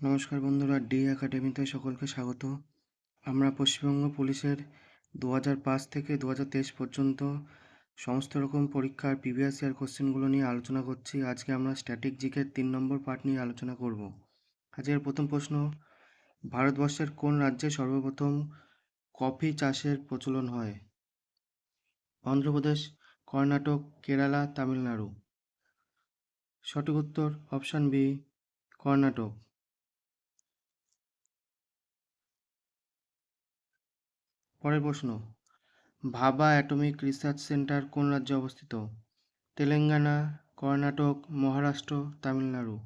নমস্কার বন্ধুরা, ডি একাডেমিতে সকলকে স্বাগত। আমরা পশ্চিমবঙ্গ পুলিশের 2005 থেকে 2023 পর্যন্ত সমস্ত রকম পরীক্ষার প্রিভিয়াস ইয়ার কোশ্চেনগুলো নিয়ে আলোচনা করছি। আজকে আমরা স্ট্যাটিক জিকের 3 নম্বর পার্ট নিয়ে আলোচনা করব। আজকের প্রথম প্রশ্ন, ভারতবর্ষের কোন রাজ্যে সর্বপ্রথম কফি চাষের প্রচলন হয়? অন্ধ্রপ্রদেশ, কর্ণাটক, কেরালা, তামিলনাড়ু। সঠিক উত্তর অপশান বি, কর্ণাটক। পরের প্রশ্ন, ভাবা অ্যাটমিক রিসার্চ সেন্টার কোন রাজ্যে অবস্থিত? তেলেঙ্গানা, কর্ণাটক, মহারাষ্ট্র, তামিলনাড়ু।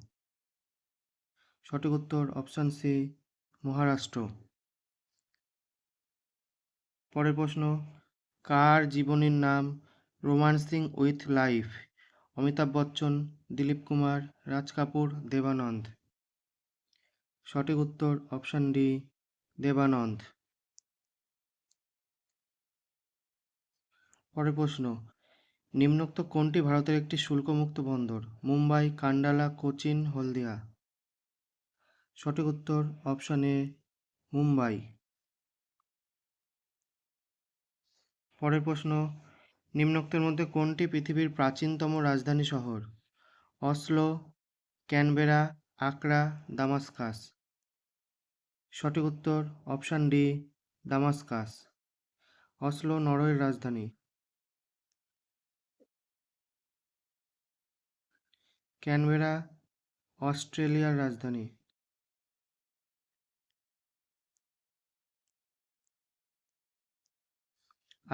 সঠিক উত্তর অপশান সি, মহারাষ্ট্র। পরের প্রশ্ন, কার জীবনীর নাম রোমান্সিং উইথ লাইফ? অমিতাভ বচ্চন, দিলীপ কুমার, রাজ কাপুর, দেবানন্দ। সঠিক উত্তর অপশান ডি, দেবানন্দ। পরের প্রশ্ন, নিম্নোক্ত কোনটি ভারতের একটি শুল্কমুক্ত বন্দর? মুম্বাই, কান্ডালা, কোচিন, হলদিয়া। সঠিক উত্তর অপশান এ, মুম্বাই। পরের প্রশ্ন, নিম্নোক্তের মধ্যে কোনটি পৃথিবীর প্রাচীনতম রাজধানী শহর? Oslo, Canberra, Accra, Damascus. সঠিক উত্তর অপশান ডি, দামাস্কাস। অসলো নরওয়ের রাজধানী। ক্যানবেরা অস্ট্রেলিয়ার রাজধানী।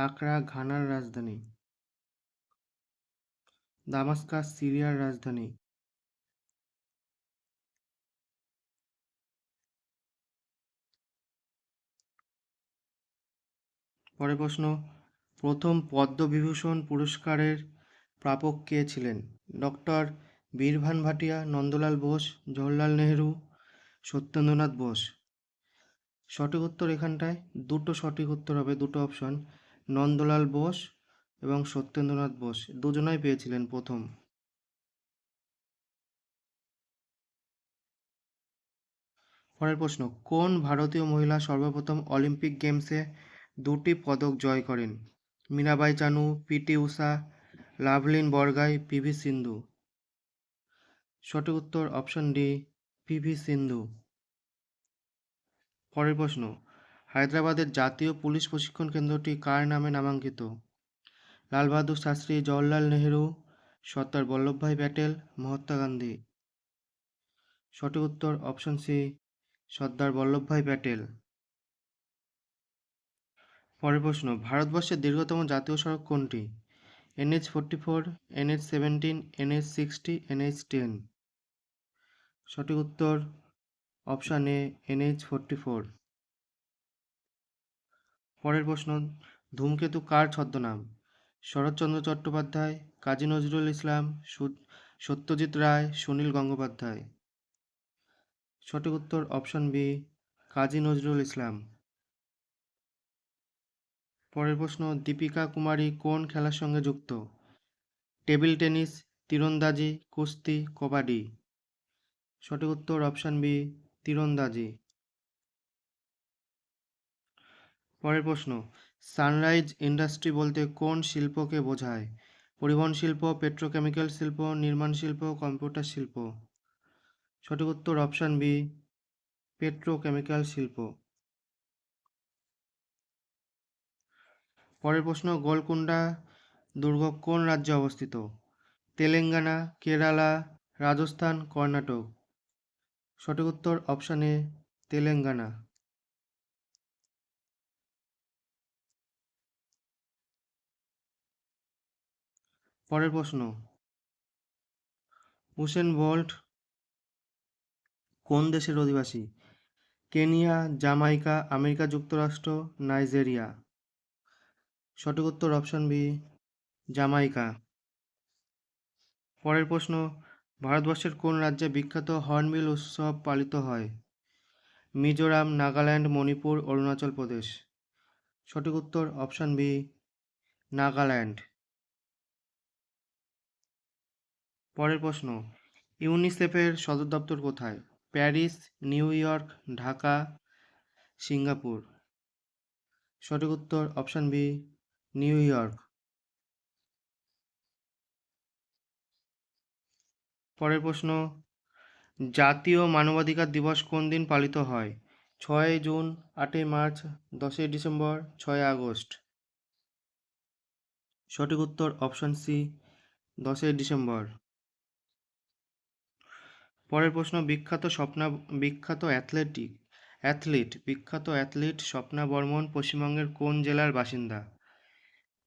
আকরা ঘানার রাজধানী। দামাস্কাস সিরিয়ার রাজধানী। পরের প্রশ্ন, প্রথম পদ্মবিভূষণ পুরস্কারের প্রাপক কে ছিলেন? ডক্টর বীরভান ভাটিয়া, নন্দলাল বোস, জওহরলাল নেহেরু, সত্যেন্দ্রনাথ বোস। সঠিক উত্তর এখানটায় দুটো সঠিক উত্তর হবে, দুটো অপশন, নন্দলাল বোস এবং সত্যেন্দ্রনাথ বোস দুজনাই পেয়েছিলেন প্রথম। পরের প্রশ্ন, কোন ভারতীয় মহিলা সর্বপ্রথম অলিম্পিক গেমসে 2টি পদক জয় করেন? মীরাবাই চানু, পিটি উষা, লাভলিন বরগাই, পিভি সিন্ধু। সঠিক উত্তর অপশন ডি, পিভি সিন্ধু। পরের প্রশ্ন, হায়দ্রাবাদের জাতীয় পুলিশ প্রশিক্ষণ কেন্দ্রটি কার নামে নামাঙ্কিত? লাল বাহাদুর শাস্ত্রী, জওহরলাল নেহেরু, সর্দার বল্লভভাই প্যাটেল, মহাত্মা গান্ধী। সঠিক উত্তর অপশন সি, সর্দার বল্লভভাই প্যাটেল। পরের প্রশ্ন, ভারতবর্ষের দীর্ঘতম জাতীয় সড়ক কোনটি? NH-44, NH-17, NH-60, NH-10। সঠিক উত্তর অপশান এ, NH-44। পরের প্রশ্ন, ধূমকেতু কার ছদ্মনাম? শরৎচন্দ্র চট্টোপাধ্যায়, কাজী নজরুল ইসলাম, সত্যজিৎ রায়, সুনীল গঙ্গোপাধ্যায়। সঠিক উত্তর অপশন বি, কাজী নজরুল ইসলাম। পরের প্রশ্ন, দীপিকা কুমারী কোন খেলার সঙ্গে যুক্ত? টেবিল টেনিস, তীরন্দাজি, কুস্তি, কবাডি। সঠিক উত্তর অপশন বি, তীরন্দাজি। পরের প্রশ্ন, সানরাইজ ইন্ডাস্ট্রি বলতে কোন শিল্পকে বোঝায়? পরিবহন শিল্প, পেট্রোকেমিক্যাল শিল্প, নির্মাণ শিল্প, কম্পিউটার শিল্প। সঠিক উত্তর অপশন বি, পেট্রোকেমিক্যাল শিল্প। পরের প্রশ্ন, গোলকুন্ডা দুর্গ কোন রাজ্যে অবস্থিত? তেলেঙ্গানা, কেরালা, রাজস্থান, কর্ণাটক। সঠিক উত্তর অপশন এ, তেলেঙ্গানা। পরের প্রশ্ন, উসেন বোল্ট কোন দেশের অধিবাসী? কেনিয়া, জামাইকা, আমেরিকা যুক্তরাষ্ট্র, নাইজেরিয়া। সঠিক উত্তর অপশন বি, জামাইকা। পরের প্রশ্ন, ভারতবর্ষের কোন রাজ্যে বিখ্যাত হর্নবিল উৎসব পালিত হয়? মিজোরাম, নাগাল্যান্ড, মণিপুর, অরুণাচল প্রদেশ। সঠিক উত্তর অপশন বি, নাগাল্যান্ড। পরের প্রশ্ন, ইউনিসেফের সদর দপ্তর কোথায়? Paris, new York, Dhaka, Singapore. সঠিক উত্তর অপশান বি, নিউ ইয়র্ক। পরের প্রশ্ন, জাতীয় মানবাধিকার দিবস কোন দিন পালিত হয়? 6 জুন, 8 মার্চ, 10 ডিসেম্বর, 6 আগস্ট। সঠিক উত্তর অপশান সি, 10 ডিসেম্বর। পরের প্রশ্ন, বিখ্যাত অ্যাথলিট স্বপ্না বর্মন পশ্চিমবঙ্গের কোন জেলার বাসিন্দা?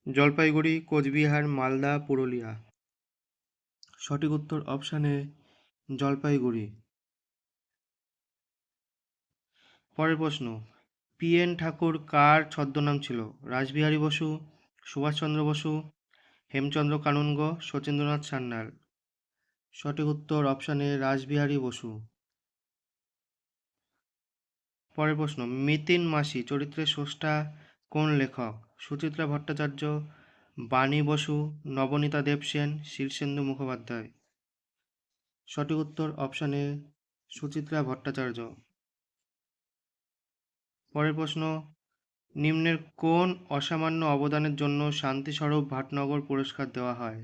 জলপাইগুড়ি, কোচবিহার, মালদা, পুরুলিয়া। সঠিক উত্তর অপশান এ, জলপাইগুড়ি। পরের প্রশ্ন, পি.এন. ঠাকুর কার ছদ্মনাম ছিল? রাসবিহারী বসু, সুভাষচন্দ্র বসু, হেমচন্দ্র কানুনগো, শচীন্দ্রনাথ সান্যাল। সঠিক উত্তর অপশান এ, রাসবিহারী বসু। পরের প্রশ্ন, মিতিন মাসি চরিত্রের স্রষ্টা কোন লেখক? সুচিত্রা ভট্টাচার্য, বাণী বসু, নবনীতা দেবসেন, শীর্ষেন্দু মুখোপাধ্যায়। সঠিক উত্তর অপশান এ, সুচিত্রা ভট্টাচার্য। পরের প্রশ্ন, নিম্নের কোন অসামান্য অবদানের জন্য শান্তিস্বরূপ ভাটনগর পুরস্কার দেওয়া হয়?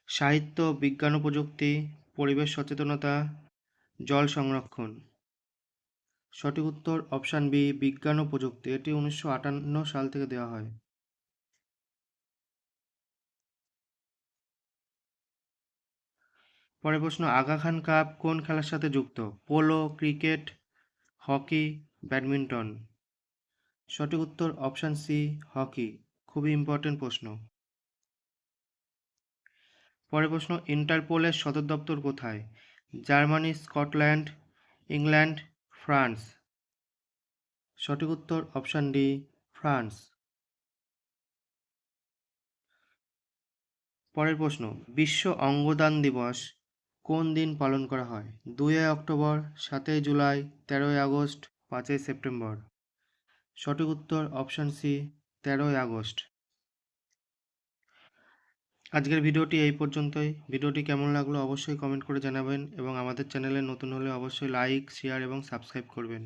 সাহিত্য, বিজ্ঞান ও প্রযুক্তি, পরিবেশ সচেতনতা, জল সংরক্ষণ। সঠিক উত্তর অপশান বি, বিজ্ঞান ও প্রযুক্তি। এটি 1958 সাল থেকে দেওয়া হয়। পরের প্রশ্ন, আগা খান কাপ কোন খেলার সাথে যুক্ত? Polo, cricket, hockey, badminton. সঠিক উত্তর অপশান সি, হকি। খুবই ইম্পর্টেন্ট প্রশ্ন। পরের প্রশ্ন, ইন্টারপোলের সদর দপ্তর কোথায়? Germany, Scotland, England, France. সঠিক উত্তর অপশান ডি, ফ্রান্স। পরের প্রশ্ন, বিশ্ব অঙ্গদান দিবস কোন দিন পালন করা হয়? 2 অক্টোবর, 7 জুলাই, 13 আগস্ট, 5 সেপ্টেম্বর। সঠিক উত্তর অপশান সি, 13 আগস্ট। আজকের ভিডিওটি এই পর্যন্তই। ভিডিওটি কেমন লাগলো অবশ্যই কমেন্ট করে জানাবেন এবং আমাদের চ্যানেলে নতুন হলে অবশ্যই লাইক, শেয়ার এবং সাবস্ক্রাইব করবেন।